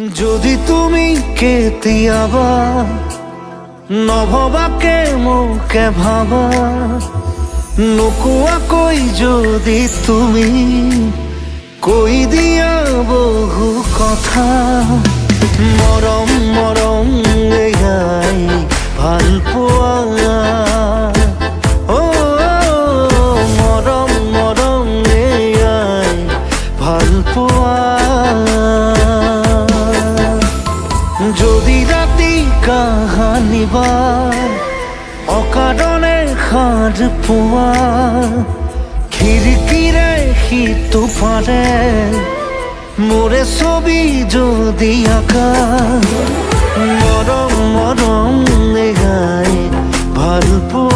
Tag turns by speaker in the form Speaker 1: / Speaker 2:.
Speaker 1: যদি তুমি কেতিয়াবা নভবাকে মোকে ভাবা, নোকোৱাকৈ যদি তুমি কৈ দিয়া বহু কথা, মৰম মৰম এয়াই ভাল পোৱা। অ মৰম মৰম এয়াই ভাল পোৱা। যদি ৰাতি কাহানিবা অকাৰণে সাঁজ পোৱা, খিৰিকীৰে সিটো পাৰে মোৰে ছবি যদি আঁকা, মৰম মৰম এয়াই ভাল পোৱা।